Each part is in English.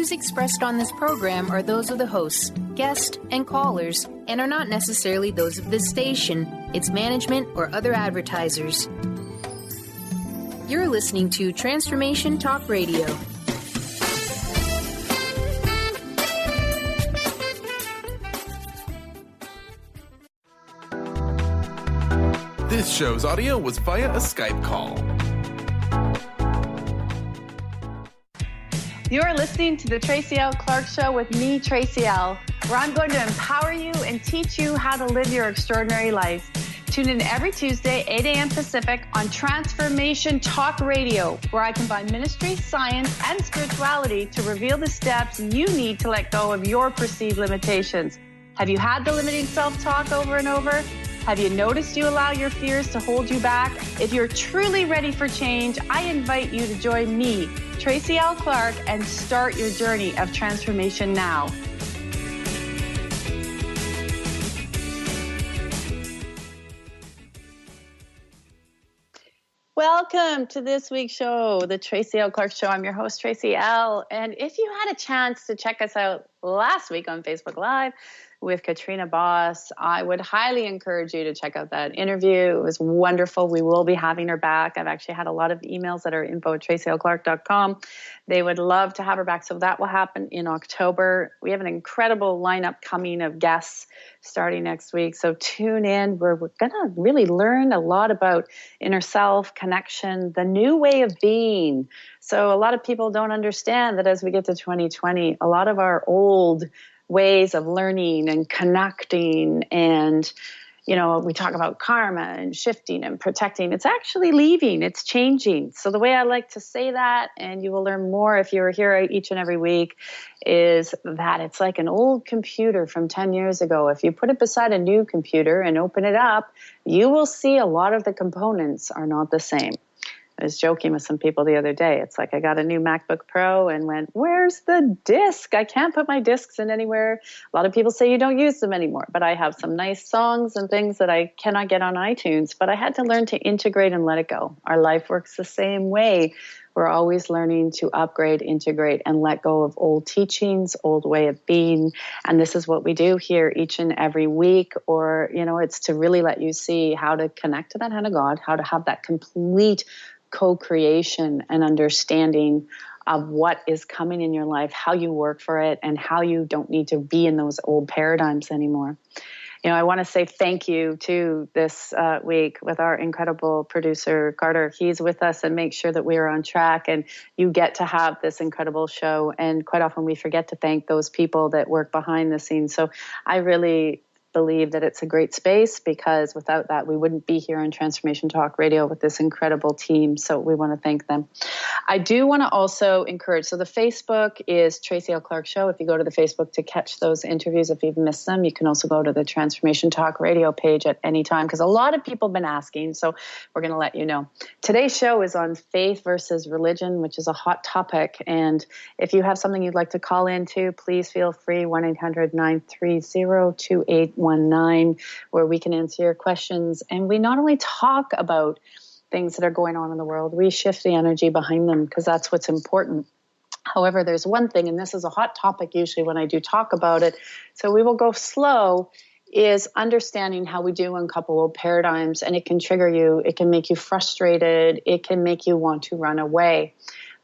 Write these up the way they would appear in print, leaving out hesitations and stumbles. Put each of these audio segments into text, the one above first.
views expressed on this program are those of the hosts, guests, and callers, and are not necessarily those of this station, its management, or other advertisers. You're listening to Transformation Talk Radio. This show's audio was via a Skype call. You are listening to the Tracy L. Clark Show with me, Tracy L., where I'm going to empower you and teach you how to live your extraordinary life. Tune in every Tuesday, 8 a.m. Pacific, on Transformation Talk Radio, where I combine ministry, science, and spirituality to reveal the steps you need to let go of your perceived limitations. Have you had the limiting self-talk over and over? Have you noticed you allow your fears to hold you back? If you're truly ready for change, I invite you to join me, Tracy L. Clark, and start your journey of transformation now. Welcome to this week's show, the Tracy L. Clark Show. I'm your host, Tracy L. And if you had a chance to check us out last week on Facebook Live with Katrina Boss, I would highly encourage you to check out that interview. It was wonderful. We will be having her back. I've actually had a lot of emails that are info@tracylclark.com. They would love to have her back. So that will happen in October. We have an incredible lineup coming of guests starting next week. So tune in. We're going to really learn a lot about inner self, connection, the new way of being. So a lot of people don't understand that as we get to 2020, a lot of our old ways of learning and connecting and, you know, we talk about karma and shifting and protecting. It's actually leaving. It's changing. So the way I like to say that, and you will learn more if you're here each and every week, is that it's like an old computer from 10 years ago. If you put it beside a new computer and open it up, you will see a lot of the components are not the same. I was joking with some people the other day. It's like I got a new MacBook Pro and went, where's the disc? I can't put my discs in anywhere. A lot of people say you don't use them anymore, but I have some nice songs and things that I cannot get on iTunes, but I had to learn to integrate and let it go. Our life works the same way. We're always learning to upgrade, integrate, and let go of old teachings, old way of being. And this is what we do here each and every week. Or, you know, it's to really let you see how to connect to that hand of God, how to have that complete co-creation and understanding of what is coming in your life, how you work for it, and how you don't need to be in those old paradigms anymore. You know, I want to say thank you to this week with our incredible producer, Carter. He's with us and make sure that we are on track and you get to have this incredible show. And quite often we forget to thank those people that work behind the scenes. So I really believe that it's a great space because without that, we wouldn't be here on Transformation Talk Radio with this incredible team. So we want to thank them. I do want to also encourage, so the Facebook is Tracy L. Clark Show. If you go to the Facebook to catch those interviews, if you've missed them, you can also go to the Transformation Talk Radio page at any time because a lot of people have been asking. So we're going to let you know. Today's show is on faith versus religion, which is a hot topic. And if you have something you'd like to call into, please feel free, 1-800-930-2819, where we can answer your questions. And we not only talk about things that are going on in the world, we shift the energy behind them because that's what's important. However, there's one thing, and this is a hot topic usually when I do talk about it, so we will go slow, is understanding how we do uncouple old paradigms, and it can trigger you, it can make you frustrated, it can make you want to run away.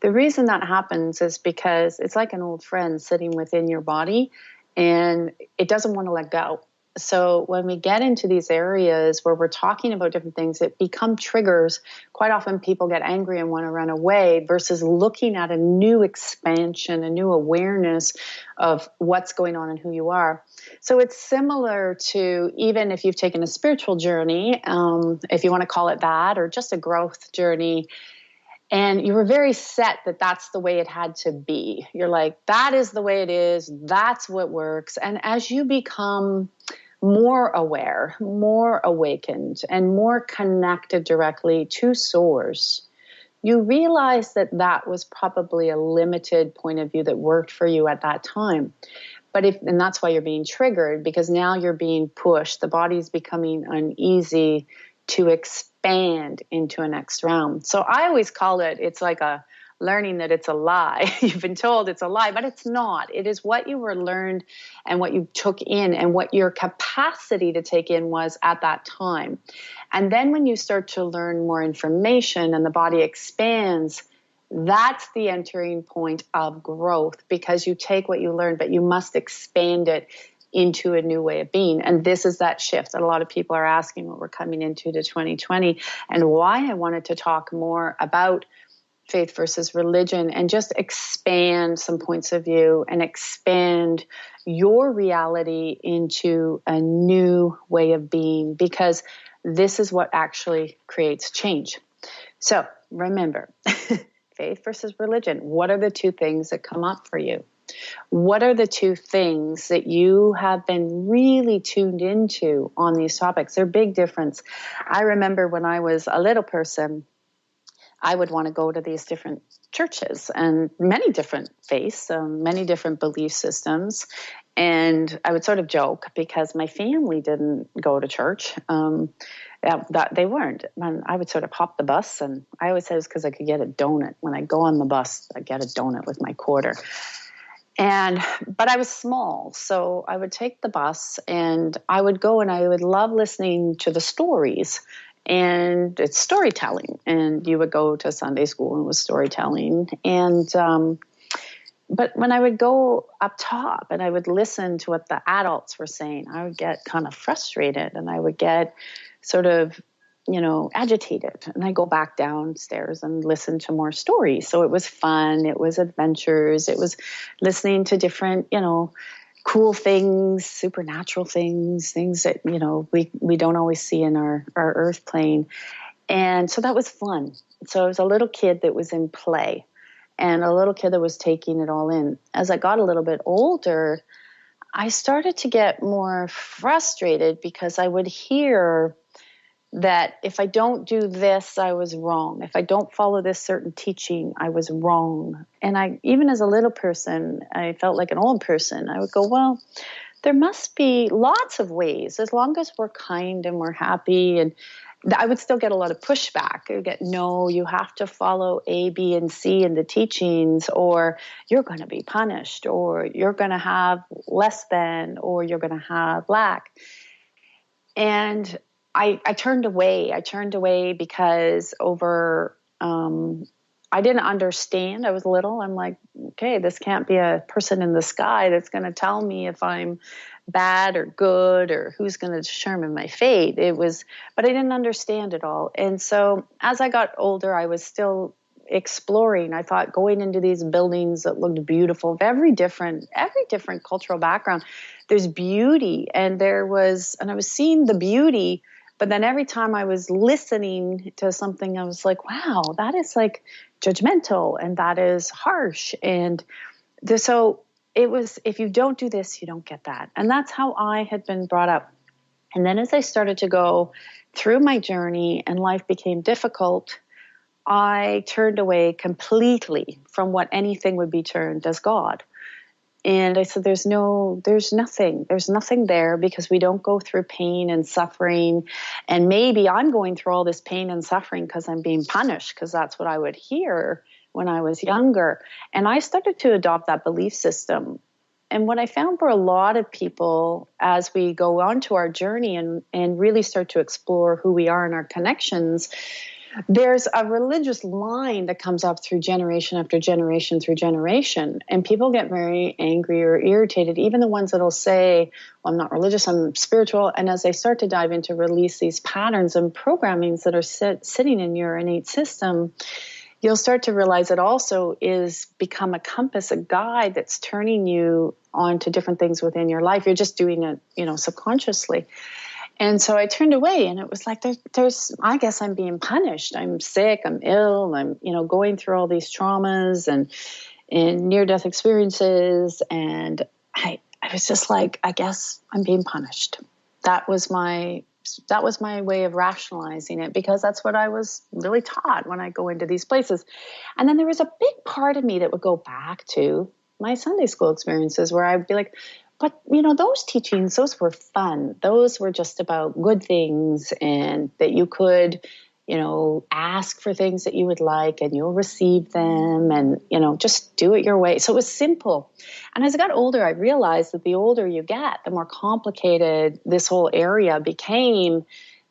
The reason that happens is because it's like an old friend sitting within your body, and it doesn't want to let go. So when we get into these areas where we're talking about different things, it become triggers. Quite often people get angry and want to run away versus looking at a new expansion, a new awareness of what's going on and who you are. So it's similar to even if you've taken a spiritual journey, if you want to call it that, or just a growth journey, and you were very set that that's the way it had to be. You're like, that is the way it is. That's what works. And as you become more aware, more awakened, and more connected directly to Source, you realize that that was probably a limited point of view that worked for you at that time. And that's why you're being triggered, because now you're being pushed. The body's becoming uneasy to expand into a next round. So I always call it, it's like a learning that it's a lie. You've been told it's a lie, but it's not. It is what you were learned and what you took in and what your capacity to take in was at that time. And then when you start to learn more information and the body expands, that's the entering point of growth, because you take what you learned, but you must expand it into a new way of being. And this is that shift that a lot of people are asking what we're coming into to 2020, and why I wanted to talk more about faith versus religion and just expand some points of view and expand your reality into a new way of being, because this is what actually creates change. So remember, faith versus religion. What are the two things that come up for you? What are the two things that you have been really tuned into on these topics? They're a big difference. I remember when I was a little person, I would want to go to these different churches and many different faiths, many different belief systems. And I would sort of joke because my family didn't go to church. That they weren't. And I would sort of hop the bus, and I always said it was because I could get a donut. When I go on the bus, I get a donut with my quarter. But I was small, so I would take the bus and I would go, and I would love listening to the stories. And it's storytelling. And you would go to Sunday school and it was storytelling. But when I would go up top and I would listen to what the adults were saying, I would get kind of frustrated and I would get sort of, agitated. And I go back downstairs and listen to more stories. So it was fun. It was adventures. It was listening to different, cool things, supernatural things that, we don't always see in our earth plane. And so that was fun. So I was a little kid that was in play and a little kid that was taking it all in. As I got a little bit older, I started to get more frustrated because I would hear that if I don't do this, I was wrong. If I don't follow this certain teaching, I was wrong. And even as a little person, I felt like an old person. I would go, well, there must be lots of ways, as long as we're kind and we're happy. And I would still get a lot of pushback. I would get, no, you have to follow A, B, and C in the teachings, or you're going to be punished, or you're going to have less than, or you're going to have lack. And I turned away. I turned away because I didn't understand. I was little. I'm like, okay, this can't be a person in the sky that's going to tell me if I'm bad or good or who's going to determine my fate. But I didn't understand it all. And so as I got older, I was still exploring. I thought going into these buildings that looked beautiful, of every different cultural background, there's beauty. And I was seeing the beauty. But then every time I was listening to something, I was like, wow, that is like judgmental and that is harsh. And so it was, if you don't do this, you don't get that. And that's how I had been brought up. And then as I started to go through my journey and life became difficult, I turned away completely from what anything would be termed as God. And I said, there's nothing there, because we don't go through pain and suffering. And maybe I'm going through all this pain and suffering because I'm being punished, because that's what I would hear when I was younger. And I started to adopt that belief system. And what I found for a lot of people, as we go on to our journey and really start to explore who we are and our connections, there's a religious line that comes up through generation after generation through generation. And people get very angry or irritated, even the ones that'll say, well, I'm not religious, I'm spiritual. And as they start to dive into release these patterns and programmings that are sitting in your innate system, you'll start to realize it also is become a compass, a guide that's turning you on to different things within your life. You're just doing it, subconsciously. And so I turned away, and it was like, I guess I'm being punished. I'm sick, I'm ill, I'm, going through all these traumas and near-death experiences. And I was just like, I guess I'm being punished. That was my way of rationalizing it, because that's what I was really taught when I go into these places. And then there was a big part of me that would go back to my Sunday school experiences, where I'd be like, but, those teachings, those were fun. Those were just about good things, and that you could, ask for things that you would like and you'll receive them, and, just do it your way. So it was simple. And as I got older, I realized that the older you get, the more complicated this whole area became,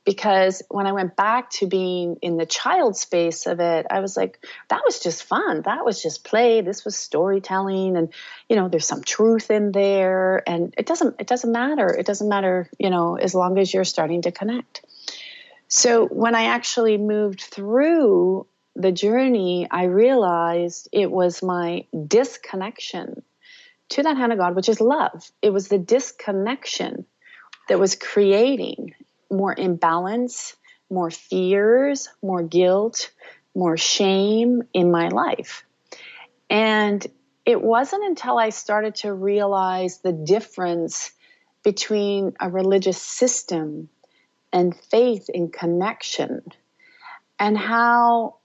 because when I went back to being in the child space of it, I was like, that was just fun. That was just play. This was storytelling. And, there's some truth in there, and it doesn't matter. It doesn't matter, as long as you're starting to connect. So when I actually moved through the journey, I realized it was my disconnection to that hand of God, which is love. It was the disconnection that was creating more imbalance, more fears, more guilt, more shame in my life. And it wasn't until I started to realize the difference between a religious system and faith and connection, and how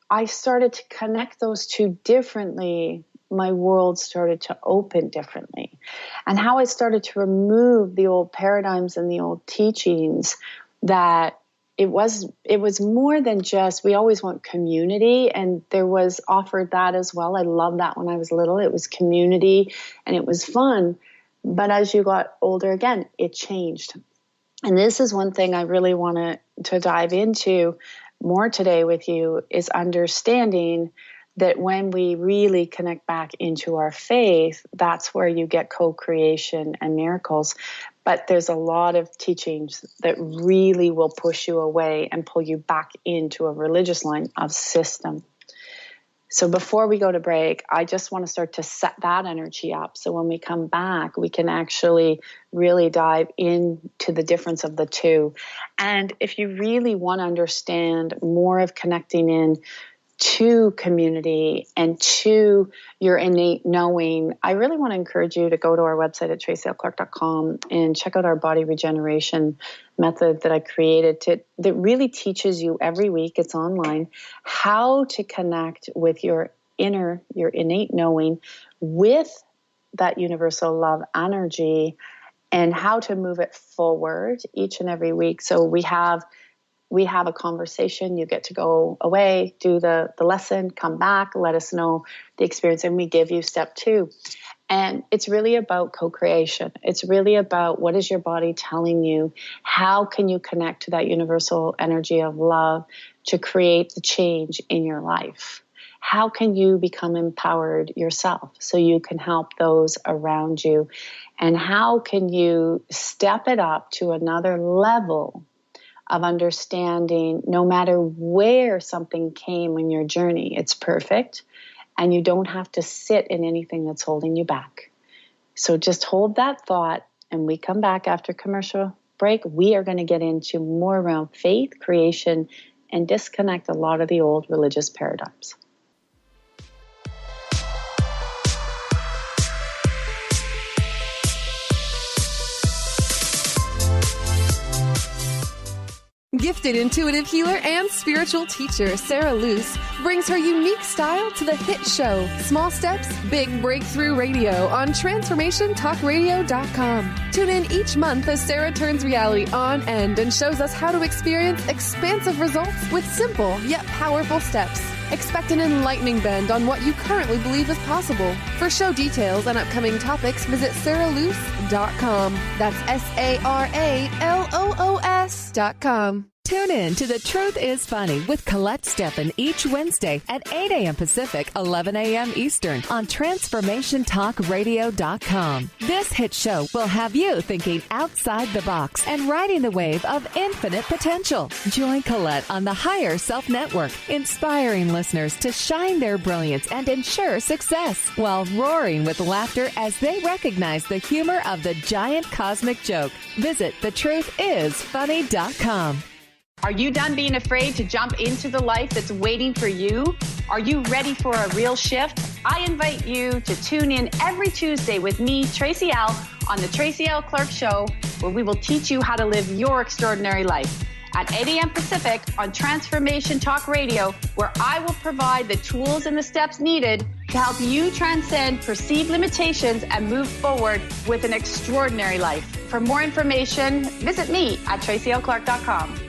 I started to connect those two differently, my world started to open differently. And how I started to remove the old paradigms and the old teachings, that it was more than just, we always want community, and there was offered that as well. I loved that when I was little. It was community and it was fun. But as you got older, again, it changed. And this is one thing I really want to dive into more today with you, is understanding that when we really connect back into our faith, that's where you get co-creation and miracles. But there's a lot of teachings that really will push you away and pull you back into a religious line of system. So before we go to break, I just want to start to set that energy up. So when we come back, we can actually really dive into the difference of the two. And if you really want to understand more of connecting in to community and to your innate knowing, I really want to encourage you to go to our website at tracylclark.com and check out our body regeneration method that I created that really teaches you every week, it's online, how to connect with your innate knowing with that universal love energy, and how to move it forward each and every week. So we have a conversation. You get to go away, do the lesson, come back, let us know the experience, and we give you step 2. And it's really about co-creation. It's really about, what is your body telling you? How can you connect to that universal energy of love to create the change in your life? How can you become empowered yourself so you can help those around you? And how can you step it up to another level of understanding, no matter where something came in your journey, it's perfect, and you don't have to sit in anything that's holding you back. So just hold that thought, and we come back after commercial break. We are going to get into more around faith, creation, and disconnect a lot of the old religious paradigms. Gifted intuitive healer and spiritual teacher Sarah Luce brings her unique style to the hit show Small Steps, Big Breakthrough Radio on TransformationTalkRadio.com. Tune in each month as Sarah turns reality on end and shows us how to experience expansive results with simple yet powerful steps. Expect an enlightening bend on what you currently believe is possible. For show details and upcoming topics, visit sarahluce.com. That's SARALOOS.com. Tune in to The Truth is Funny with Colette Steffen each Wednesday at 8 a.m. Pacific, 11 a.m. Eastern on TransformationTalkRadio.com. This hit show will have you thinking outside the box and riding the wave of infinite potential. Join Colette on the Higher Self Network, inspiring listeners to shine their brilliance and ensure success while roaring with laughter as they recognize the humor of the giant cosmic joke. Visit thetruthisfunny.com. Are you done being afraid to jump into the life that's waiting for you? Are you ready for a real shift? I invite you to tune in every Tuesday with me, Tracy L., on the Tracy L. Clark Show, where we will teach you how to live your extraordinary life. At 8 a.m. Pacific on Transformation Talk Radio, where I will provide the tools and the steps needed to help you transcend perceived limitations and move forward with an extraordinary life. For more information, visit me at tracylclark.com.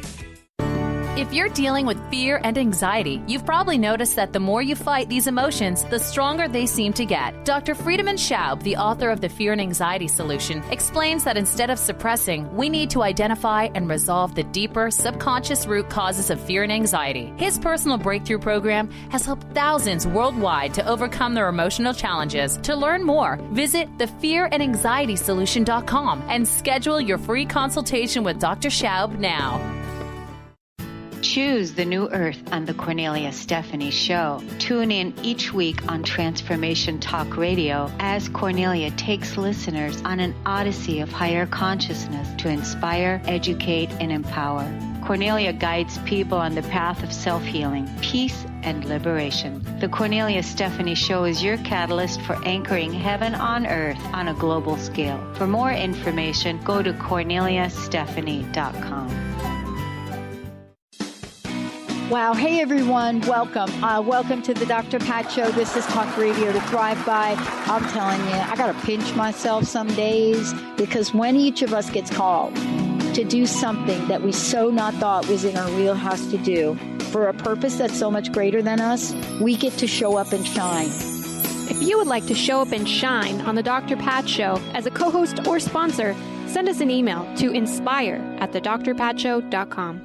If you're dealing with fear and anxiety, you've probably noticed that the more you fight these emotions, the stronger they seem to get. Dr. Friedemann Schaub, the author of The Fear and Anxiety Solution, explains that instead of suppressing, we need to identify and resolve the deeper, subconscious root causes of fear and anxiety. His personal breakthrough program has helped thousands worldwide to overcome their emotional challenges. To learn more, visit thefearandanxietysolution.com and schedule your free consultation with Dr. Schaub now. Choose the new earth on the Cornelia Stephanie Show. Tune in each week on Transformation Talk Radio as Cornelia takes listeners on an odyssey of higher consciousness to inspire, educate, and empower. Cornelia guides people on the path of self-healing, peace, and liberation. The Cornelia Stephanie Show is your catalyst for anchoring heaven on earth on a global scale. For more information, go to corneliastephanie.com. Wow. Hey, everyone. Welcome. Welcome to the Dr. Pat Show. This is Talk Radio to Thrive By. I'm telling you, I got to pinch myself some days because when each of us gets called to do something that we so not thought was in our wheelhouse to do for a purpose that's so much greater than us, we get to show up and shine. If you would like to show up and shine on the Dr. Pat Show as a co-host or sponsor, send us an email to inspire@thedrpatshow.com.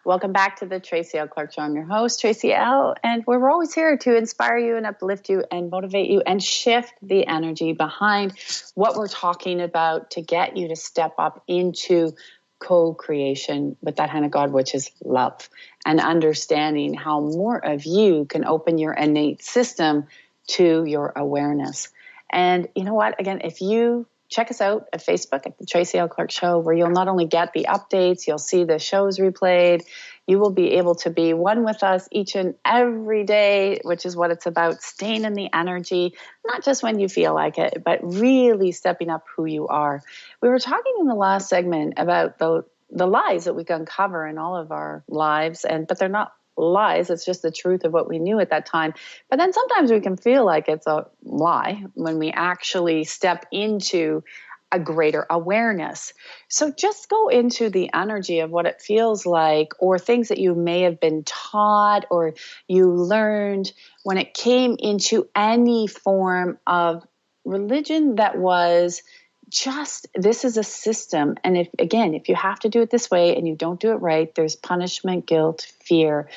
Welcome back to the Tracy L. Clark Show. I'm your host, Tracy L. And we're always here to inspire you and uplift you and motivate you and shift the energy behind what we're talking about to get you to step up into co-creation with that hand of God, which is love, and understanding how more of you can open your innate system to your awareness. And you know what? Again, if you check us out at Facebook at the Tracy L. Clark Show, where you'll not only get the updates, you'll see the shows replayed. You will be able to be one with us each and every day, which is what it's about, staying in the energy, not just when you feel like it, but really stepping up who you are. We were talking in the last segment about the lies that we can uncover in all of our lives, but they're not lies. It's just the truth of what we knew at that time. But then sometimes we can feel like it's a lie when we actually step into a greater awareness. So just go into the energy of what it feels like, or things that you may have been taught or you learned when it came into any form of religion that was just, this is a system. And if you have to do it this way and you don't do it right, there's punishment, guilt, fear.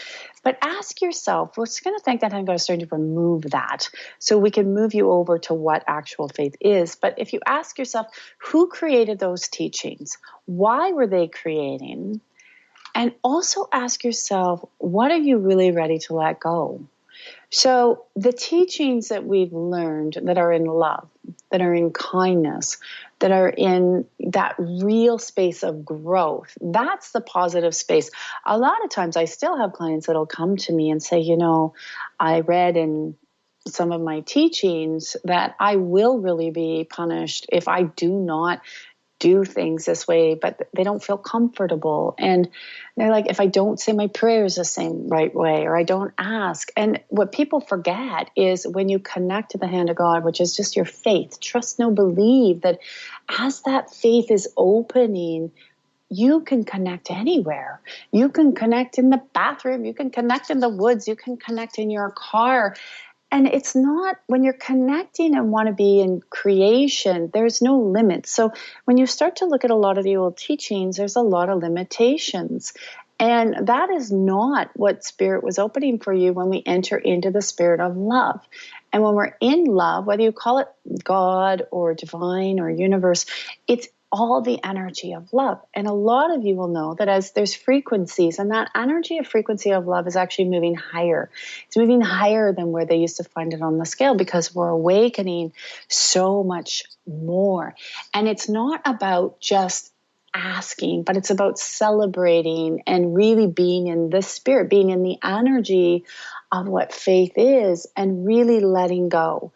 But ask yourself, what's going to think that I'm going to start to remove that so we can move you over to what actual faith is. But if you ask yourself, who created those teachings? Why were they creating? And also ask yourself, what are you really ready to let go? So the teachings that we've learned that are in love, that are in kindness, that are in that real space of growth, that's the positive space. A lot of times I still have clients that'll come to me and say, I read in some of my teachings that I will really be punished if I do not do things this way, but they don't feel comfortable. And they're like, if I don't say my prayers the same right way, or I don't ask. And what people forget is when you connect to the hand of God, which is just your faith, trust, know, believe, that as that faith is opening, you can connect anywhere. You can connect in the bathroom. You can connect in the woods. You can connect in your car. And it's not, when you're connecting and want to be in creation, there's no limits. So when you start to look at a lot of the old teachings, there's a lot of limitations. And that is not what Spirit was opening for you when we enter into the spirit of love. And when we're in love, whether you call it God or divine or universe, it's all the energy of love. And a lot of you will know that as there's frequencies, and that energy of frequency of love is actually moving higher. It's moving higher than where they used to find it on the scale, because we're awakening so much more. And it's not about just asking, but it's about celebrating and really being in the spirit, being in the energy of what faith is, and really letting go.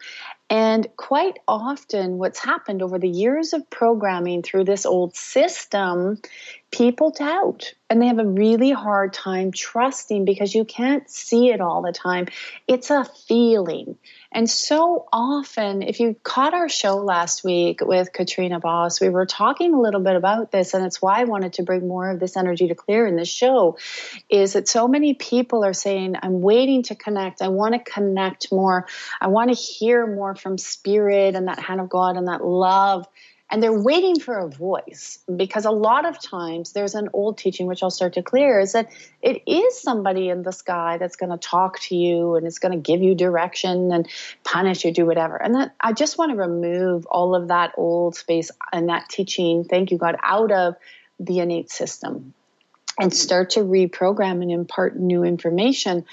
And quite often what's happened over the years of programming through this old system people doubt, and they have a really hard time trusting because you can't see it all the time. It's a feeling. And so often, if you caught our show last week with Katrina Boss, we were talking a little bit about this, and it's why I wanted to bring more of this energy to clear in this show, is that so many people are saying, I'm waiting to connect. I want to connect more. I want to hear more from Spirit and that hand of God and that love. And they're waiting for a voice, because a lot of times there's an old teaching, which I'll start to clear, is that it is somebody in the sky that's going to talk to you and it's going to give you direction and punish you, do whatever. And that I just want to remove all of that old space and that teaching, thank you God, out of the innate system and start to reprogram and impart new information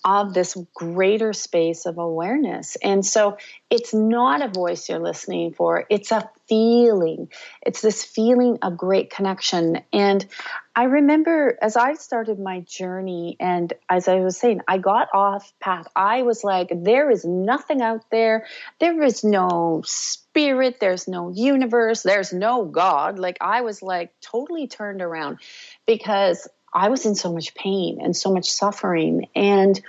of this greater space of awareness. And so it's not a voice you're listening for. It's a feeling. It's this feeling of great connection. And I remember as I started my journey, and as I was saying, I got off path. I was like, there is nothing out there. There is no spirit. There's no universe. There's no God. Like I was like totally turned around because I was in so much pain and so much suffering. And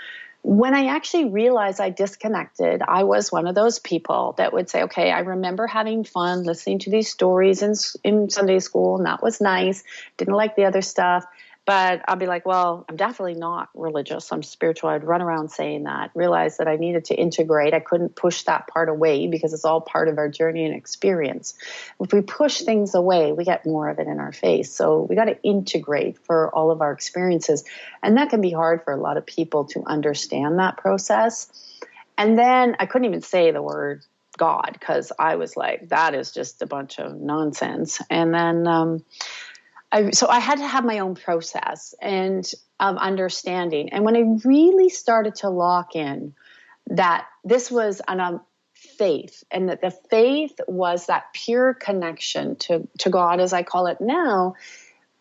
when I actually realized I disconnected, I was one of those people that would say, okay, I remember having fun listening to these stories in Sunday school, and that was nice. Didn't like the other stuff. But I'll be like, well, I'm definitely not religious. I'm spiritual. I'd run around saying that, realize that I needed to integrate. I couldn't push that part away because it's all part of our journey and experience. If we push things away, we get more of it in our face. So we got to integrate for all of our experiences. And that can be hard for a lot of people to understand that process. And then I couldn't even say the word God because I was like, that is just a bunch of nonsense. And then so I had to have my own process and of understanding. And when I really started to lock in that this was on faith, and that the faith was that pure connection to God, as I call it now,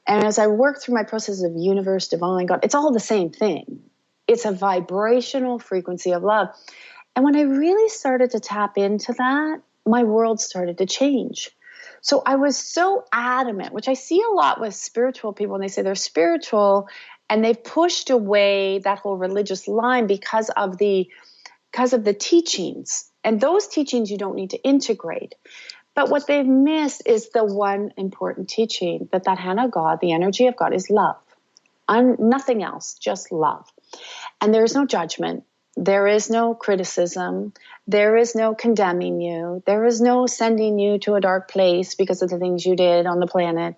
and as I work through my process of universe, divine, God, it's all the same thing. It's a vibrational frequency of love. And when I really started to tap into that, my world started to change. So I was so adamant, which I see a lot with spiritual people, and they say they're spiritual and they've pushed away that whole religious line because of the teachings. And those teachings you don't need to integrate. But what they've missed is the one important teaching, that hand of God, the energy of God, is love. Nothing else, just love. And there is no judgment. There is no criticism. There is no condemning you. There is no sending you to a dark place because of the things you did on the planet.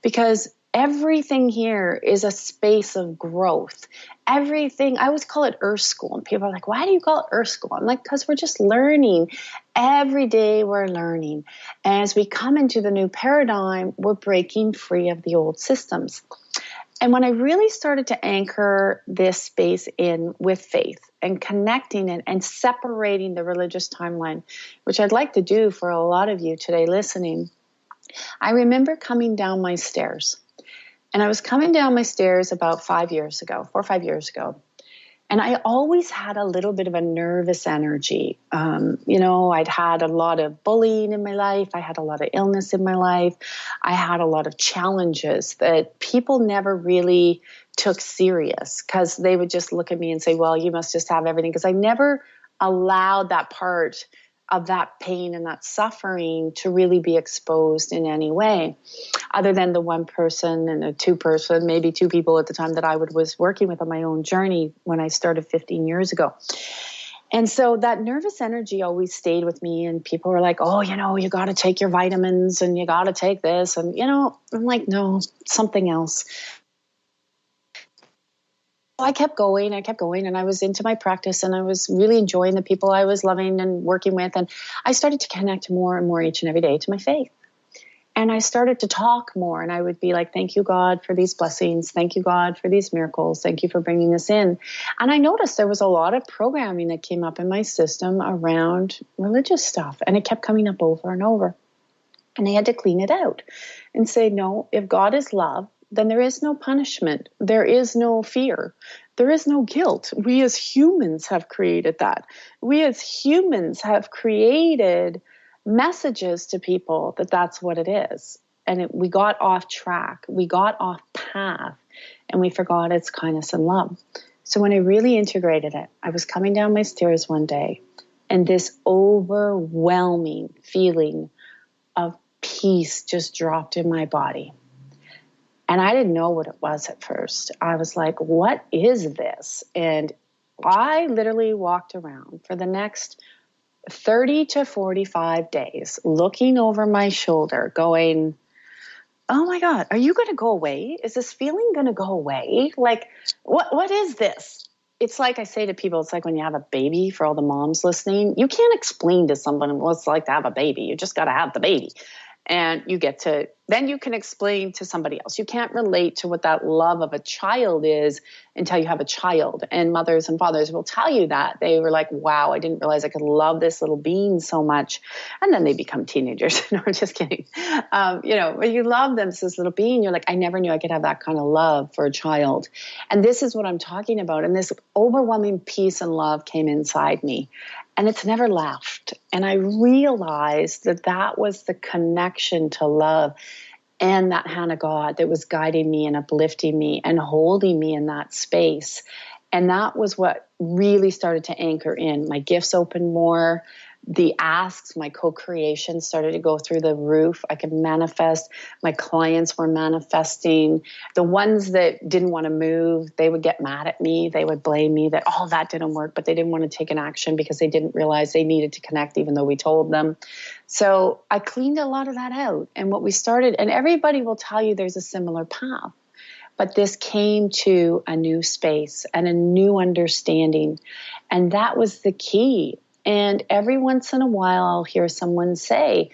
Because everything here is a space of growth. Everything, I always call it Earth School. And people are like, why do you call it Earth School? I'm like, because we're just learning. Every day we're learning. And as we come into the new paradigm, we're breaking free of the old systems. And when I really started to anchor this space in with faith and connecting it and separating the religious timeline, which I'd like to do for a lot of you today listening, I remember coming down my stairs. And I was coming down my stairs about 4 or 5 years ago. And I always had a little bit of a nervous energy. I'd had a lot of bullying in my life. I had a lot of illness in my life. I had a lot of challenges that people never really took serious because they would just look at me and say, well, you must just have everything. Because I never allowed that part of that pain and that suffering to really be exposed in any way, other than the one person and a two-person, maybe two people at the time that I was working with on my own journey when I started 15 years ago. And so that nervous energy always stayed with me, and people were like, oh, you got to take your vitamins and you got to take this. And, I'm like, no, something else. I kept going, and I was into my practice, and I was really enjoying the people I was loving and working with. And I started to connect more and more each and every day to my faith. And I started to talk more, and I would be like, thank you, God, for these blessings. Thank you, God, for these miracles. Thank you for bringing this in. And I noticed there was a lot of programming that came up in my system around religious stuff, and it kept coming up over and over. And I had to clean it out and say, no, if God is love, then there is no punishment. There is no fear. There is no guilt. We as humans have created that. We as humans have created messages to people that that's what it is. and we got off track. We got off path, and we forgot its kindness and love. So when I really integrated it, I was coming down my stairs one day, and this overwhelming feeling of peace just dropped in my body. And I didn't know what it was at first. I was like, what is this? And I literally walked around for the next 30 to 45 days, looking over my shoulder, going, oh my God, are you going to go away? Is this feeling going to go away? Like, what is this? It's like I say to people, it's like when you have a baby, for all the moms listening, you can't explain to someone what it's like to have a baby. You just got to have the baby. And then you can explain to somebody else. You can't relate to what that love of a child is until you have a child. And mothers and fathers will tell you that. They were like, wow, I didn't realize I could love this little being so much. And then they become teenagers. No, I'm just kidding. When you love them as this little being, you're like, I never knew I could have that kind of love for a child. And this is what I'm talking about. And this overwhelming peace and love came inside me. And it's never left. And I realized that was the connection to love and that hand of God that was guiding me and uplifting me and holding me in that space. And that was what really started to anchor in. My gifts opened more. The asks, my co-creation started to go through the roof. I could manifest. My clients were manifesting. The ones that didn't want to move, they would get mad at me. They would blame me that, that didn't work, but they didn't want to take an action because they didn't realize they needed to connect even though we told them. So I cleaned a lot of that out. And what we started, and everybody will tell you there's a similar path, but this came to a new space and a new understanding. And that was the key. And every once in a while, I'll hear someone say,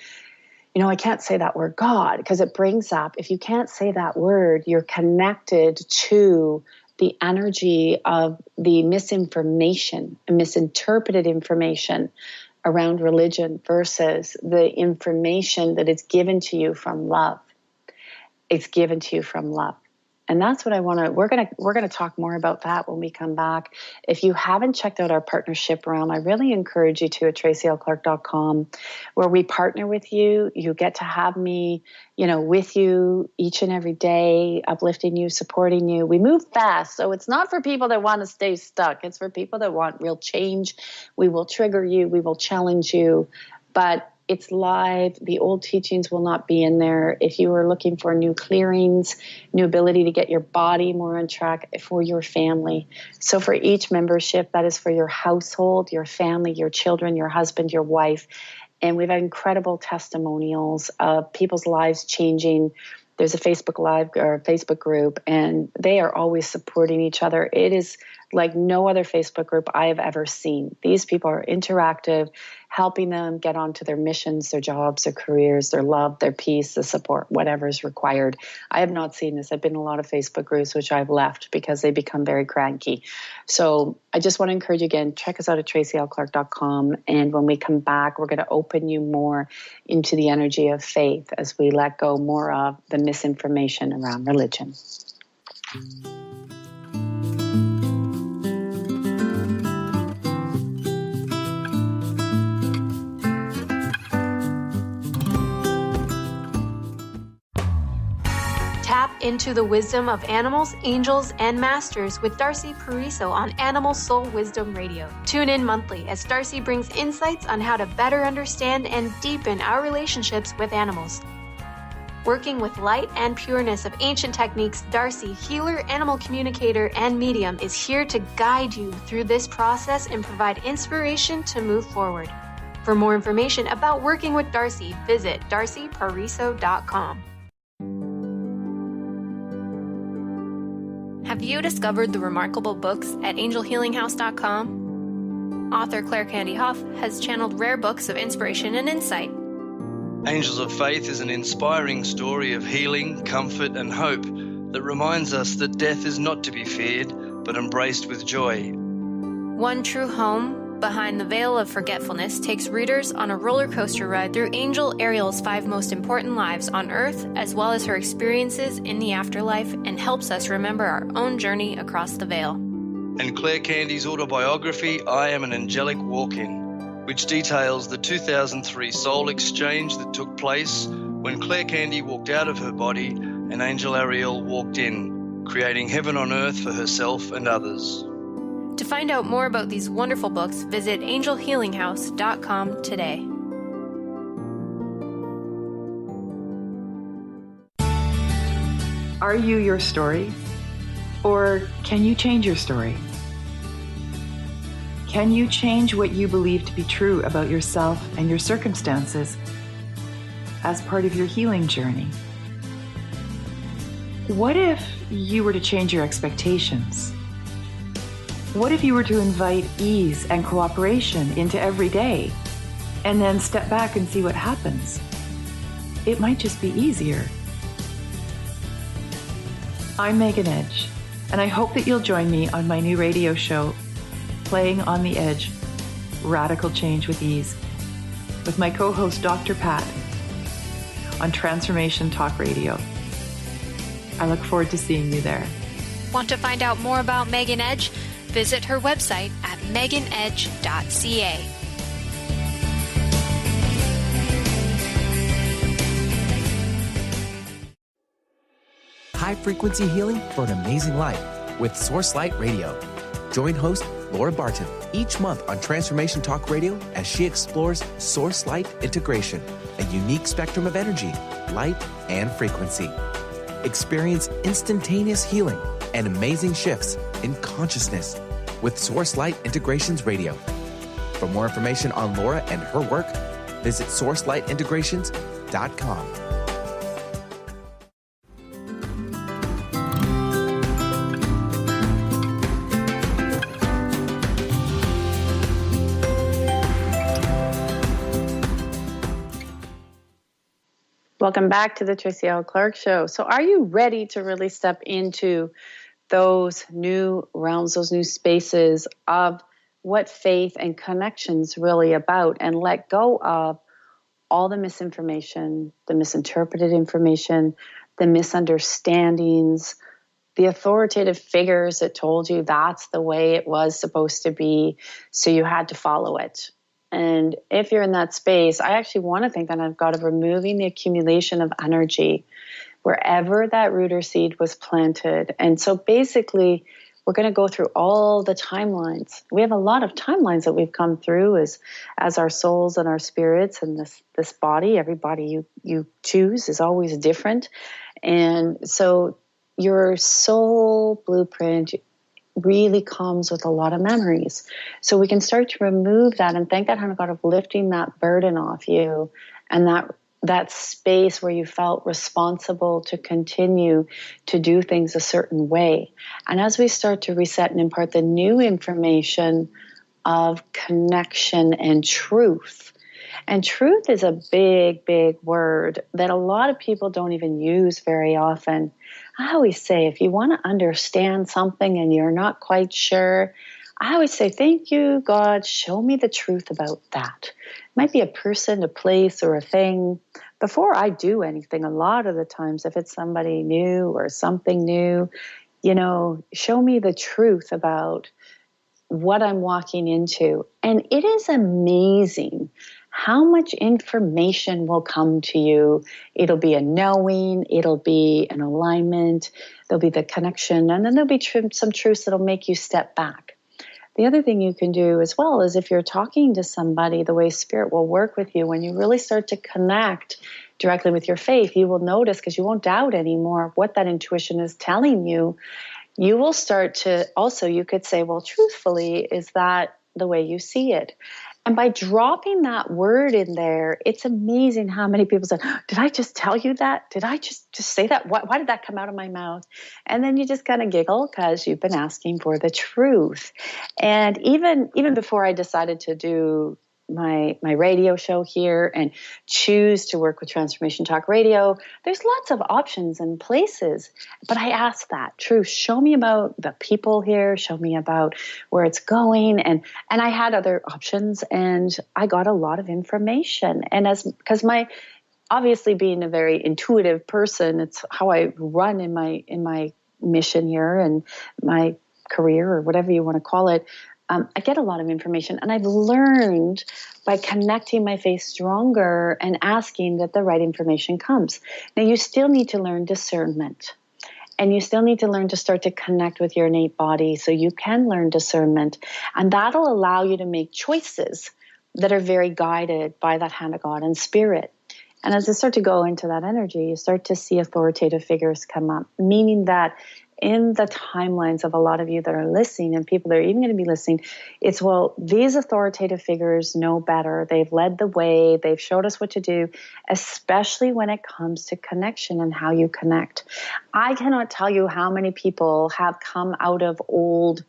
I can't say that word God, because it brings up, if you can't say that word, you're connected to the energy of the misinformation, misinterpreted information around religion versus the information that is given to you from love. It's given to you from love. And that's what I want to, we're going to talk more about that when we come back. If you haven't checked out our partnership realm, I really encourage you to at tracylclark.com, where we partner with you. You get to have me, with you each and every day, uplifting you, supporting you. We move fast. So it's not for people that want to stay stuck. It's for people that want real change. We will trigger you. We will challenge you, but it's live. The old teachings will not be in there. If you are looking for new clearings, new ability to get your body more on track for your family. So for each membership, that is for your household, your family, your children, your husband, your wife. And we've had incredible testimonials of people's lives changing. There's a Facebook Live or Facebook group, and they are always supporting each other. It is like no other Facebook group I have ever seen. These people are interactive, helping them get onto their missions, their jobs, their careers, their love, their peace, the support, whatever is required. I have not seen this. I've been in a lot of Facebook groups, which I've left because they become very cranky. So I just want to encourage you again, check us out at tracylclark.com. And when we come back, we're going to open you more into the energy of faith as we let go more of the misinformation around religion. Tap into the wisdom of animals, angels, and masters with Darcy Pariso on Animal Soul Wisdom Radio. Tune in monthly as Darcy brings insights on how to better understand and deepen our relationships with animals. Working with light and pureness of ancient techniques, Darcy, healer, animal communicator, and medium, is here to guide you through this process and provide inspiration to move forward. For more information about working with Darcy, visit darcypariso.com. Have you discovered the remarkable books at angelhealinghouse.com? Author Claire Candy Hough has channeled rare books of inspiration and insight. Angels of Faith is an inspiring story of healing, comfort, and hope that reminds us that death is not to be feared, but embraced with joy. One True Home, Behind the Veil of Forgetfulness, takes readers on a roller coaster ride through Angel Ariel's 5 most important lives on Earth, as well as her experiences in the afterlife, and helps us remember our own journey across the veil. And Claire Candy's autobiography, I Am an Angelic Walk-In, which details the 2003 soul exchange that took place When Claire Candy walked out of her body, an angel Ariel walked in, creating heaven on earth for herself and others. To find out more about these wonderful books, visit angelhealinghouse.com today. Are you your story? Or can you change your story? Can you change what you believe to be true about yourself and your circumstances as part of your healing journey? What if you were to change your expectations? What if you were to invite ease and cooperation into every day and then step back and see what happens? It might just be easier. I'm Megan Edge, and I hope that you'll join me on my new radio show, Playing on the Edge, Radical Change with Ease, with my co-host Dr. Pat on Transformation Talk Radio. I look forward to seeing you there. Want to find out more about Megan Edge? Visit her website at meganedge.ca. High-frequency healing for an amazing life with Source Light Radio. Join host Laura Barton each month on Transformation Talk Radio as she explores Source Light integration, a unique spectrum of energy, light, and frequency. Experience instantaneous healing and amazing shifts in consciousness with Source Light Integrations Radio. For more information on Laura and her work, visit sourcelightintegrations.com. Welcome back to the Tracy L. Clark Show. So are you ready to really step into those new realms, those new spaces of what faith and connection's really about, and let go of all the misinformation, the misinterpreted information, the misunderstandings, the authoritative figures that told you that's the way it was supposed to be, so you had to follow it? And if you're in that space, I actually want to think that I've got of removing the accumulation of energy wherever that root or seed was planted. And so basically, we're going to go through all the timelines. We have a lot of timelines that we've come through as our souls and our spirits, and this body. Every body you choose is always different. And so your soul blueprint really comes with a lot of memories. So we can start to remove that and thank that hand of God of lifting that burden off you, and that space where you felt responsible to continue to do things a certain way. And as we start to reset and impart the new information of connection and truth. And truth is a big, big word that a lot of people don't even use very often. I always say, if you want to understand something and you're not quite sure, I always say, thank you, God, show me the truth about that. It might be a person, a place, or a thing. Before I do anything, a lot of the times, if it's somebody new or something new, show me the truth about what I'm walking into. And it is amazing how much information will come to you. It'll be a knowing, it'll be an alignment, there'll be the connection, and then there'll be some truths that'll make you step back. The other thing you can do as well is if you're talking to somebody, the way Spirit will work with you, when you really start to connect directly with your faith, you will notice, because you won't doubt anymore what that intuition is telling you. You will start to also, you could say, well, truthfully, is that the way you see it? And by dropping that word in there, it's amazing how many people say, did I just tell you that? Did I just say that? Why did that come out of my mouth? And then you just kind of giggle because you've been asking for the truth. And even before I decided to do my radio show here and choose to work with Transformation Talk Radio, there's lots of options and places. But I asked that, truth, show me about the people here, show me about where it's going. And I had other options, and I got a lot of information. And because obviously being a very intuitive person, it's how I run in my mission here and my career, or whatever you want to call it. I get a lot of information, and I've learned by connecting my faith stronger and asking that the right information comes. Now, you still need to learn discernment, and you still need to learn to start to connect with your innate body so you can learn discernment, and that'll allow you to make choices that are very guided by that hand of God and spirit. And as you start to go into that energy, you start to see authoritative figures come up, meaning that in the timelines of a lot of you that are listening and people that are even going to be listening, it's, well, these authoritative figures know better. They've led the way. They've showed us what to do, especially when it comes to connection and how you connect. I cannot tell you how many people have come out of old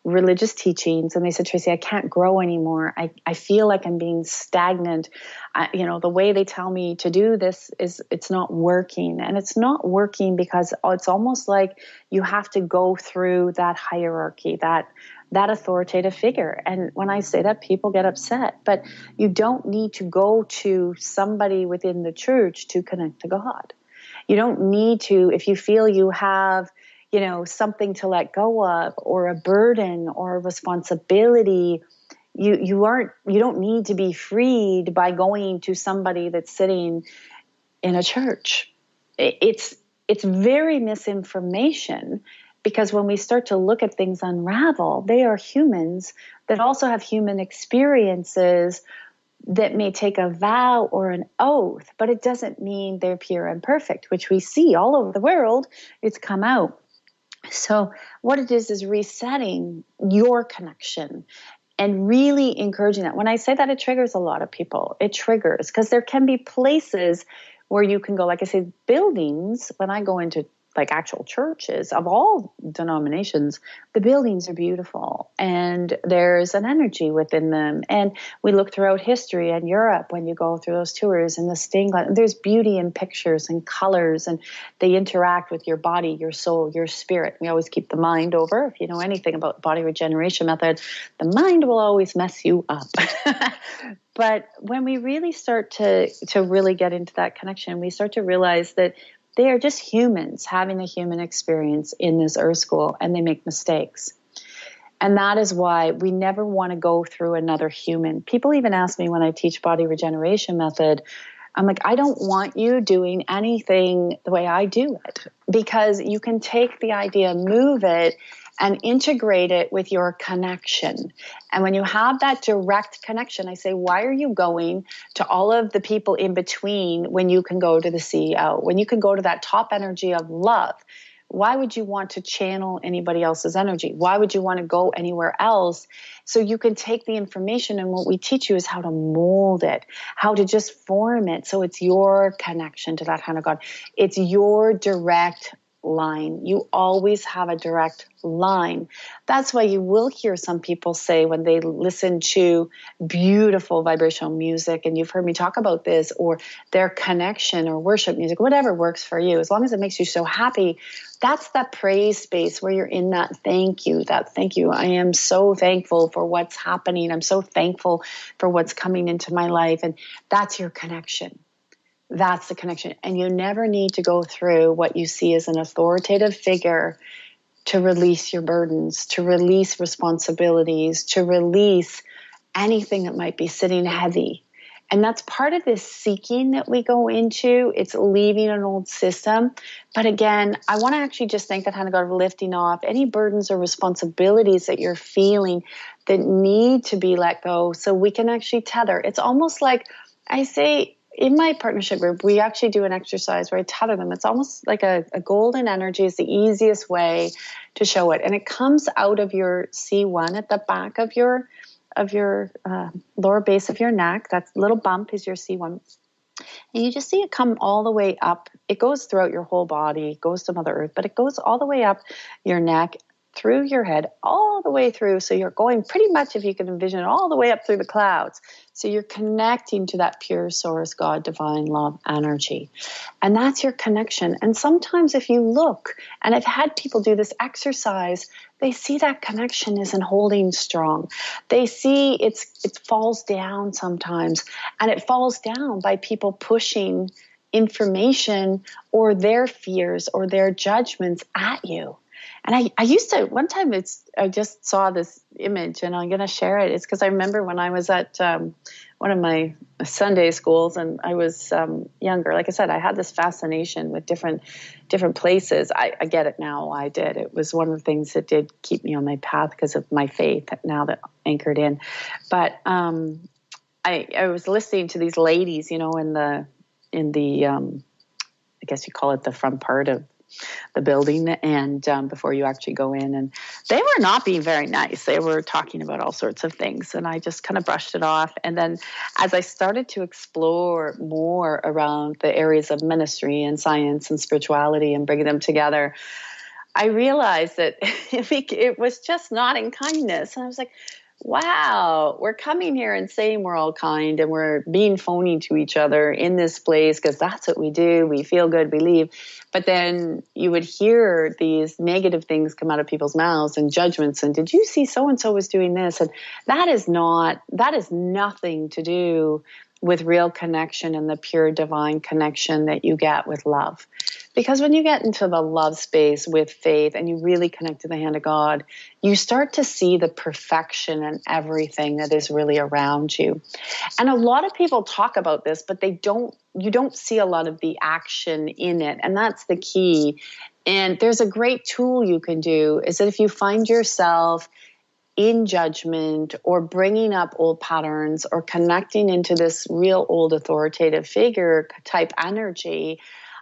religious teachings and they said, Tracy, I can't grow anymore. I feel like I'm being stagnant. The way they tell me to do this it's not working. And it's not working because it's almost like you have to go through that hierarchy, that authoritative figure. And when I say that, people get upset, but you don't need to go to somebody within the church to connect to God. You don't need to, if you feel you have something to let go of, or a burden or a responsibility, you don't need to be freed by going to somebody that's sitting in a church. It's very misinformation, because when we start to look at things unravel, they are humans that also have human experiences that may take a vow or an oath, but it doesn't mean they're pure and perfect, which we see all over the world. It's come out. So what it is resetting your connection and really encouraging that. When I say that, it triggers a lot of people. It triggers because there can be places where you can go, like I say, buildings. When I go into like actual churches of all denominations, the buildings are beautiful and there's an energy within them. And we look throughout history and Europe, when you go through those tours and the stained glass, there's beauty in pictures and colors, and they interact with your body, your soul, your spirit. We always keep the mind over. If you know anything about body regeneration method, the mind will always mess you up. But when we really start to really get into that connection, we start to realize that they are just humans having a human experience in this earth school, and they make mistakes. And that is why we never want to go through another human. People even ask me when I teach body regeneration method, I'm like, I don't want you doing anything the way I do it, because you can take the idea, move it, and integrate it with your connection. And when you have that direct connection, I say, why are you going to all of the people in between when you can go to the CEO, when you can go to that top energy of love? Why would you want to channel anybody else's energy? Why would you want to go anywhere else? So you can take the information, and what we teach you is how to mold it, how to just form it. So it's your connection to that hand of God. It's your direct line. You always have a direct line. That's why you will hear some people say when they listen to beautiful vibrational music, and you've heard me talk about this, or their connection or worship music, whatever works for you, as long as it makes you so happy, that's that praise space where you're in that thank you. I am so thankful for what's happening. I'm so thankful for what's coming into my life. And that's your connection. That's the connection. And you never need to go through what you see as an authoritative figure to release your burdens, to release responsibilities, to release anything that might be sitting heavy. And that's part of this seeking that we go into. It's leaving an old system. But again, I want to actually just thank that hand of God for lifting off any burdens or responsibilities that you're feeling that need to be let go, so we can actually tether. It's almost like I say, in my partnership group, we actually do an exercise where I tether them. It's almost like a golden energy is the easiest way to show it. And it comes out of your C1 at the back of your lower base of your neck. That little bump is your C1. And you just see it come all the way up. It goes throughout your whole body, goes to Mother Earth, but it goes all the way up your neck, through your head, all the way through. So you're going pretty much, if you can envision it, all the way up through the clouds. So you're connecting to that pure source, God, divine love energy. And that's your connection. And sometimes if you look, and I've had people do this exercise, they see that connection isn't holding strong. They see it falls down sometimes. And it falls down by people pushing information or their fears or their judgments at you. And I used to, one time I just saw this image and I'm going to share it. It's because I remember when I was at one of my Sunday schools and I was younger, like I said, I had this fascination with different places. I get it now why I did. It was one of the things that did keep me on my path because of my faith now that anchored in. But I was listening to these ladies, in the I guess you call it the front part of the building, and before you actually go in, and they were not being very nice. They were talking about all sorts of things, and I just kind of brushed it off. And then as I started to explore more around the areas of ministry and science and spirituality and bringing them together, I realized that it was just not in kindness. And I was like, wow, we're coming here and saying we're all kind and we're being phony to each other in this place because that's what we do. We feel good, we leave. But then you would hear these negative things come out of people's mouths and judgments. And did you see so-and-so was doing this? And that is nothing to do with real connection and the pure divine connection that you get with love. Because when you get into the love space with faith and you really connect to the hand of God, you start to see the perfection in everything that is really around you. And a lot of people talk about this, but you don't see a lot of the action in it. And that's the key. And there's a great tool you can do is that if you find yourself in judgment or bringing up old patterns or connecting into this real old authoritative figure type energy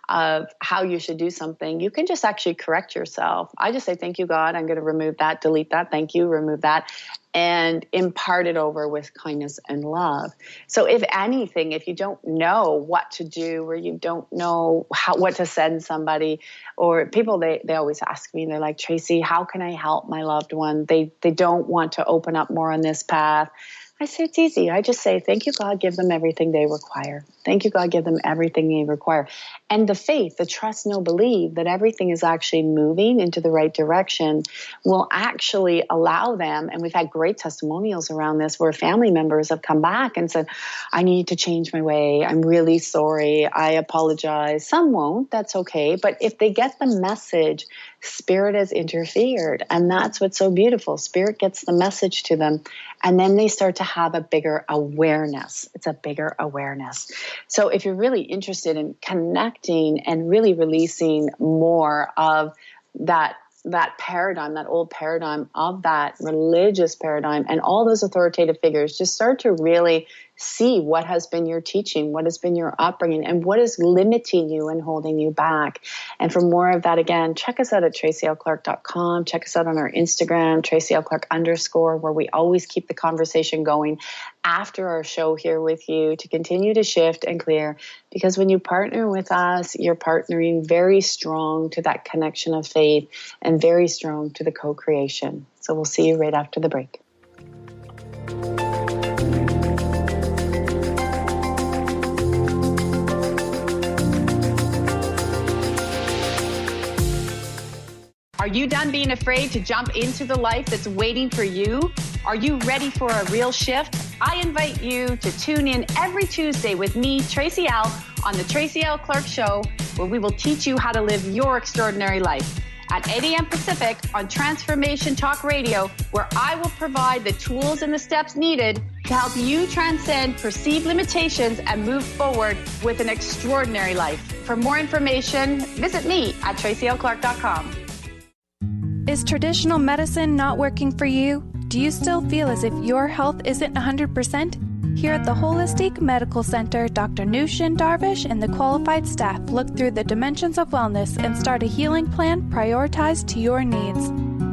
of how you should do something, you can just actually correct yourself. I just say, thank you, God. I'm going to remove that, delete that. Thank you, remove that, and impart it over with kindness and love. So if anything, if you don't know what to do or you don't know what to send somebody, or people, they always ask me, they're like, Tracy, how can I help my loved one? They don't want to open up more on this path. I say, it's easy. I just say, thank you, God, give them everything they require. Thank you, God, give them everything they require. And the faith, the trust, know, believe that everything is actually moving into the right direction will actually allow them. And we've had great testimonials around this where family members have come back and said, I need to change my way. I'm really sorry. I apologize. Some won't. That's okay. But if they get the message, Spirit has interfered. And that's what's so beautiful. Spirit gets the message to them. And then they start to have a bigger awareness. It's a bigger awareness. So if you're really interested in connecting and really releasing more of that paradigm, that old paradigm of that religious paradigm and all those authoritative figures, just start to really see what has been your teaching, what has been your upbringing, and what is limiting you and holding you back. And for more of that, again, check us out at tracylclark.com. Check us out on our Instagram, tracylclark_, where we always keep the conversation going after our show here with you to continue to shift and clear. Because when you partner with us, you're partnering very strong to that connection of faith and very strong to the co-creation. So we'll see you right after the break. Are you done being afraid to jump into the life that's waiting for you? Are you ready for a real shift? I invite you to tune in every Tuesday with me, Tracy L., on the Tracy L. Clark Show, where we will teach you how to live your extraordinary life. At 8 a.m. Pacific on Transformation Talk Radio, where I will provide the tools and the steps needed to help you transcend perceived limitations and move forward with an extraordinary life. For more information, visit me at tracylclark.com. Is traditional medicine not working for you? Do you still feel as if your health isn't 100%? Here at the Holistic Medical Center, Dr. Nushin Darvish and the qualified staff look through the dimensions of wellness and start a healing plan prioritized to your needs.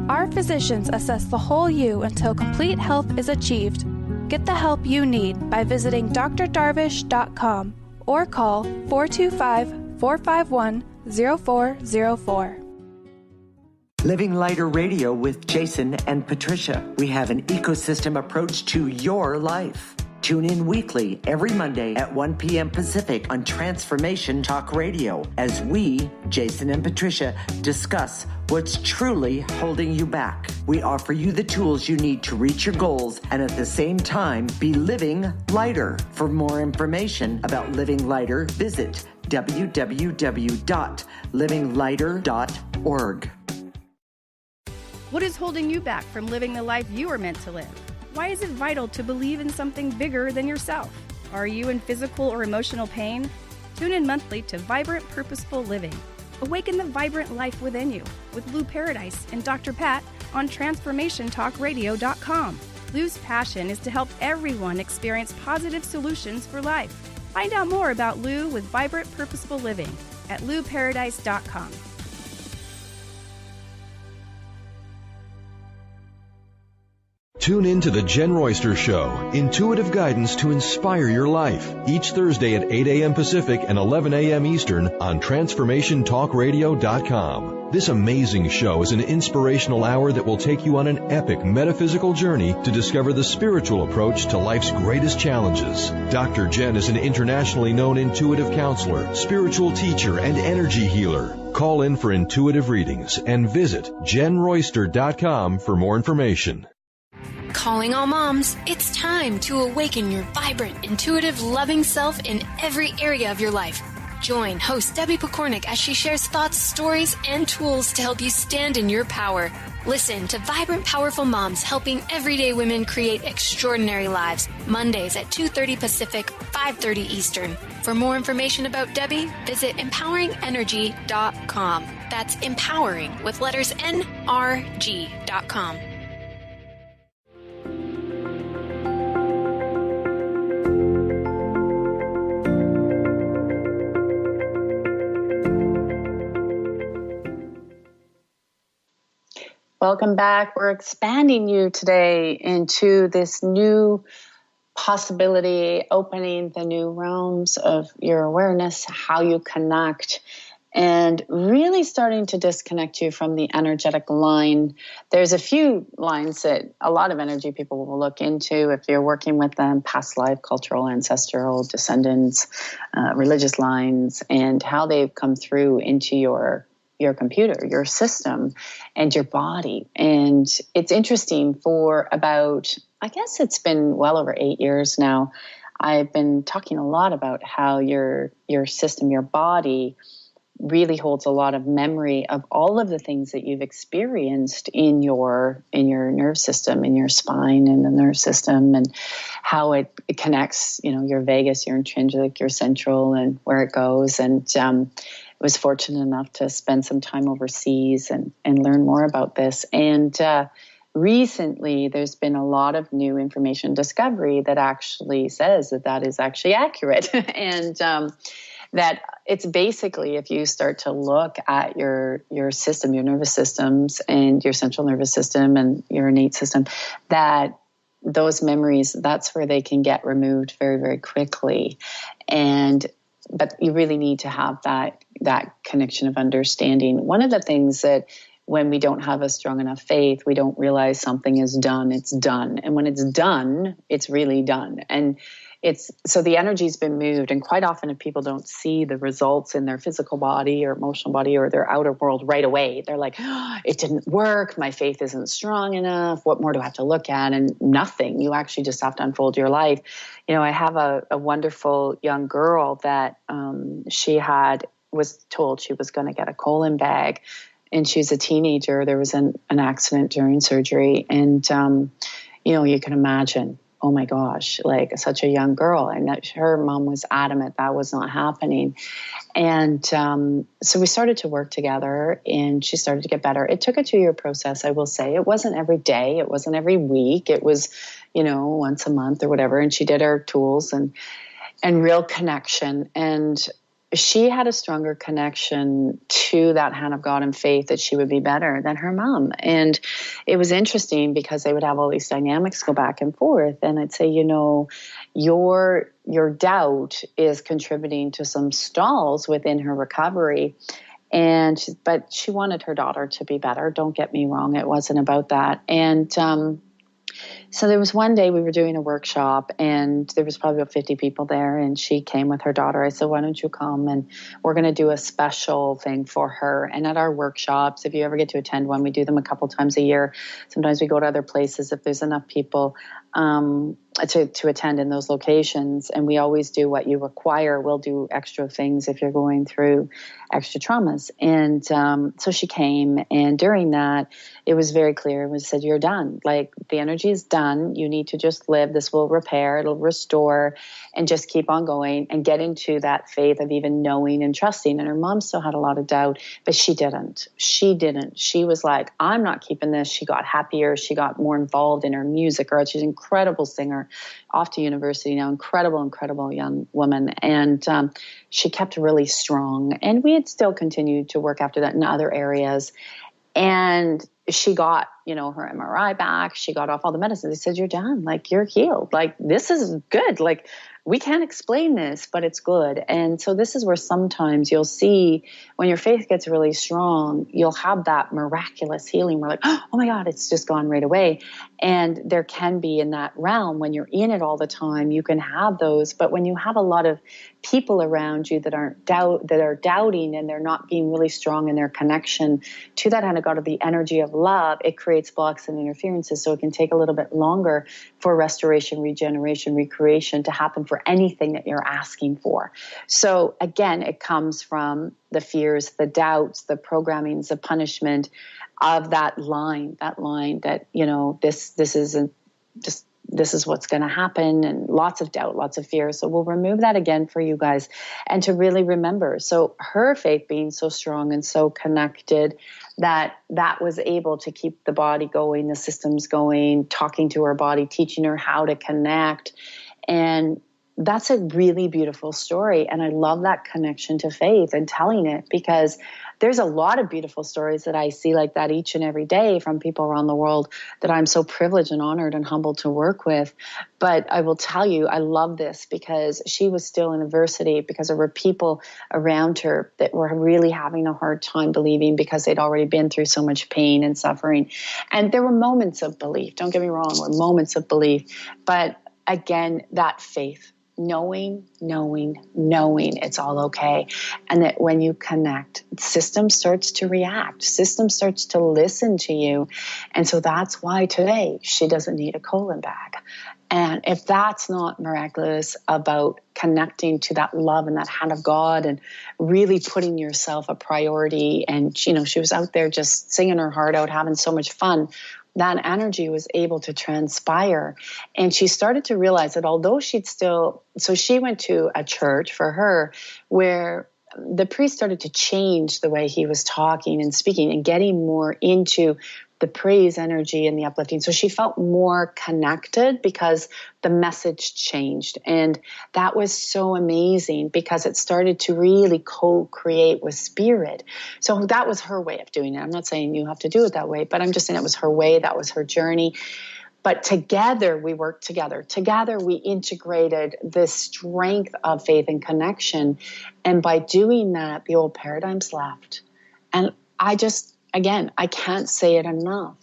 Our physicians assess the whole you until complete health is achieved. Get the help you need by visiting drdarvish.com or call 425-451-0404. Living Lighter Radio with Jason and Patricia. We have an ecosystem approach to your life. Tune in weekly every Monday at 1 p.m. Pacific on Transformation Talk Radio as we, Jason and Patricia, discuss what's truly holding you back. We offer you the tools you need to reach your goals and at the same time be living lighter. For more information about Living Lighter, visit www.livinglighter.org. What is holding you back from living the life you are meant to live? Why is it vital to believe in something bigger than yourself? Are you in physical or emotional pain? Tune in monthly to Vibrant Purposeful Living. Awaken the vibrant life within you with Lou Paradise and Dr. Pat on TransformationTalkRadio.com. Lou's passion is to help everyone experience positive solutions for life. Find out more about Lou with Vibrant Purposeful Living at LouParadise.com. Tune in to The Jen Royster Show, intuitive guidance to inspire your life, each Thursday at 8 a.m. Pacific and 11 a.m. Eastern on TransformationTalkRadio.com. This amazing show is an inspirational hour that will take you on an epic metaphysical journey to discover the spiritual approach to life's greatest challenges. Dr. Jen is an internationally known intuitive counselor, spiritual teacher, and energy healer. Call in for intuitive readings and visit JenRoyster.com for more information. Calling all moms, it's time to awaken your vibrant, intuitive, loving self in every area of your life. Join host Debbie Pokornik as she shares thoughts, stories, and tools to help you stand in your power. Listen to Vibrant, Powerful Moms helping everyday women create extraordinary lives. Mondays at 2:30 Pacific, 5:30 Eastern. For more information about Debbie, visit empoweringenergy.com. That's empowering with letters NRG.com. Welcome back. We're expanding you today into this new possibility, opening the new realms of your awareness, how you connect, and really starting to disconnect you from the energetic line. There's a few lines that a lot of energy people will look into if you're working with them: past life, cultural, ancestral, descendants, religious lines, and how they've come through into your computer, your system, and your body. And it's interesting, for about, I guess it's been well over 8 years now, I've been talking a lot about how your system, your body, really holds a lot of memory of all of the things that you've experienced in your nerve system, in your spine and the nerve system, and how it connects, your vagus, your intrinsic, your central, and where it goes. And was fortunate enough to spend some time overseas and learn more about this. And recently, there's been a lot of new information discovery that actually says that is actually accurate. And that it's basically, if you start to look at your system, your nervous systems and your central nervous system and your innate system, that those memories, that's where they can get removed very, very quickly. But you really need to have that connection of understanding. One of the things that when we don't have a strong enough faith, we don't realize something is done, it's done. And when it's done, it's really done. And so the energy's been moved. And quite often if people don't see the results in their physical body or emotional body or their outer world right away, they're like, oh, it didn't work. My faith isn't strong enough. What more do I have to look at? And nothing. You actually just have to unfold your life. I have a wonderful young girl that she was told she was going to get a colon bag, and she's a teenager. There was an accident during surgery, and you can imagine, oh my gosh, like such a young girl, and that her mom was adamant that was not happening. And so we started to work together, and she started to get better. It took a 2-year process, I will say. It wasn't every day. It wasn't every week. It was, once a month or whatever. And she did her tools and real connection. And she had a stronger connection to that hand of God and faith that she would be better than her mom. And it was interesting because they would have all these dynamics go back and forth. And I'd say, your doubt is contributing to some stalls within her recovery. But she wanted her daughter to be better. Don't get me wrong. It wasn't about that. And so there was one day we were doing a workshop, and there was probably about 50 people there, and she came with her daughter. I said, why don't you come, and we're going to do a special thing for her. And at our workshops, if you ever get to attend one, we do them a couple times a year. Sometimes we go to other places if there's enough people. to attend in those locations. And we always do what you require. We'll do extra things if you're going through extra traumas. And so she came, and during that, it was very clear. It was said, you're done. Like, the energy is done. You need to just live. This will repair, it'll restore, and just keep on going and get into that faith of even knowing and trusting. And her mom still had a lot of doubt, but she didn't. She was like, I'm not keeping this. She got happier. She got more involved in her music. She's an incredible singer, off to university now, incredible young woman. And she kept really strong. And we had still continued to work after that in other areas. And she got, her MRI back. She got off all the medicines. They said, you're done. Like, you're healed. Like, this is good. Like, we can't explain this, but it's good. And so this is where sometimes you'll see when your faith gets really strong, you'll have that miraculous healing. We're like, oh my God, it's just gone right away. And there can be in that realm, when you're in it all the time, you can have those. But when you have a lot of people around you that are doubting, and they're not being really strong in their connection to that hand of God, of the energy of love, it creates blocks and interferences. So it can take a little bit longer for restoration, regeneration, recreation to happen for anything that you're asking for. So again, it comes from the fears, the doubts, the programmings, the punishment of that line that, this is what's going to happen, and lots of doubt, lots of fear. So we'll remove that again for you guys, and to really remember. So her faith being so strong and so connected that was able to keep the body going, the systems going, talking to her body, teaching her how to connect. And that's a really beautiful story. And I love that connection to faith and telling it, because there's a lot of beautiful stories that I see like that each and every day from people around the world that I'm so privileged and honored and humbled to work with. But I will tell you, I love this because she was still in adversity, because there were people around her that were really having a hard time believing, because they'd already been through so much pain and suffering. And there were moments of belief. Don't get me wrong, there were moments of belief. But again, that faith. Knowing it's all okay. And that when you connect, system starts to react, system starts to listen to you. And so that's why today she doesn't need a colon bag. And if that's not miraculous about connecting to that love and that hand of God and really putting yourself a priority, and she was out there just singing her heart out, having so much fun, that energy was able to transpire. And she started to realize that although she went to a church for her where the priest started to change the way he was talking and speaking and getting more into the praise energy and the uplifting. So she felt more connected because the message changed. And that was so amazing, because it started to really co-create with spirit. So that was her way of doing it. I'm not saying you have to do it that way, but I'm just saying it was her way. That was her journey. But together we worked together. Together we integrated this strength of faith and connection. And by doing that, the old paradigms left. And I can't say it enough.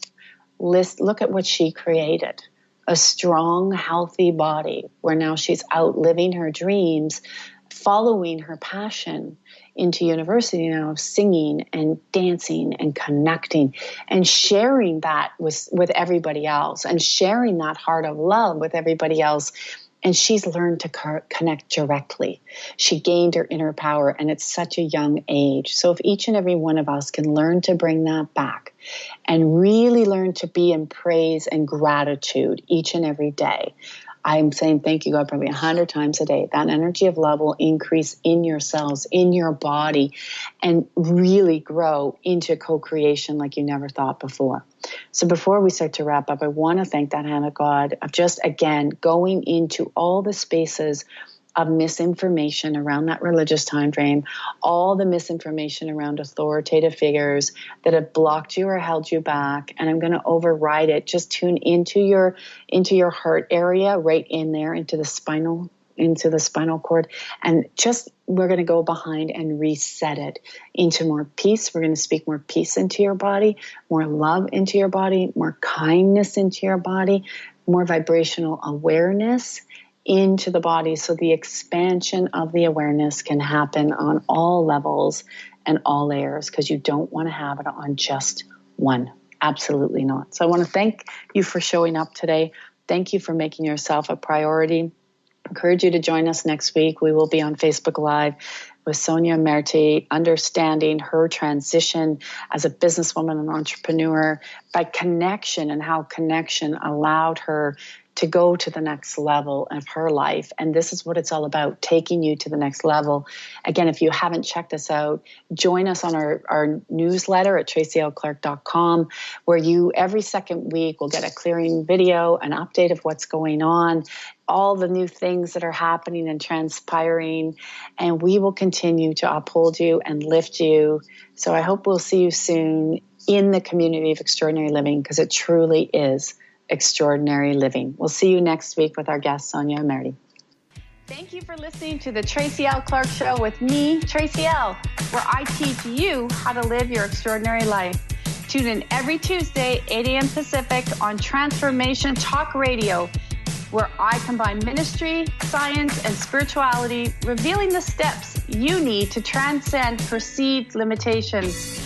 Look at what she created. A strong, healthy body where now she's out living her dreams, following her passion into university now of singing and dancing and connecting and sharing that with everybody else, and sharing that heart of love with everybody else. And she's learned to connect directly. She gained her inner power, and it's such a young age. So if each and every one of us can learn to bring that back and really learn to be in praise and gratitude each and every day, I'm saying thank you, God, probably 100 times a day. That energy of love will increase in your cells, in your body, and really grow into co-creation like you never thought before. So before we start to wrap up, I want to thank that hand of God of just, again, going into all the spaces of misinformation around that religious time frame, all the misinformation around authoritative figures that have blocked you or held you back. And I'm going to override it. Just tune into your heart area, right in there, into the spinal cord. And just, we're going to go behind and reset it into more peace. We're going to speak more peace into your body, more love into your body, more kindness into your body, more vibrational awareness into the body, so the expansion of the awareness can happen on all levels and all layers, because you don't want to have it on just one. Absolutely not. So I want to thank you for showing up today. Thank you for making yourself a priority. I encourage you to join us next week. We will be on Facebook Live with Sonia Merte, understanding her transition as a businesswoman and entrepreneur by connection and how connection allowed her to go to the next level of her life. And this is what it's all about, taking you to the next level. Again, if you haven't checked us out, join us on our newsletter at tracylclark.com, where you every second week will get a clearing video, an update of what's going on, all the new things that are happening and transpiring, and we will continue to uphold you and lift you. So I hope we'll see you soon in the community of extraordinary living, because it truly is extraordinary living. We'll see you next week with our guest, Sonia Merte. Thank you for listening to the Tracy L. Clark Show with me, Tracy L., where I teach you how to live your extraordinary life. Tune in every Tuesday, 8 a.m. Pacific on Transformation Talk Radio, where I combine ministry, science, and spirituality, revealing the steps you need to transcend perceived limitations.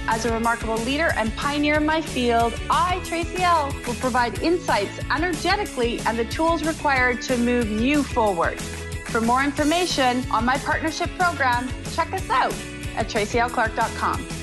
As a remarkable leader and pioneer in my field, I, Tracy L., will provide insights energetically and the tools required to move you forward. For more information on my partnership program, check us out at tracylclark.com.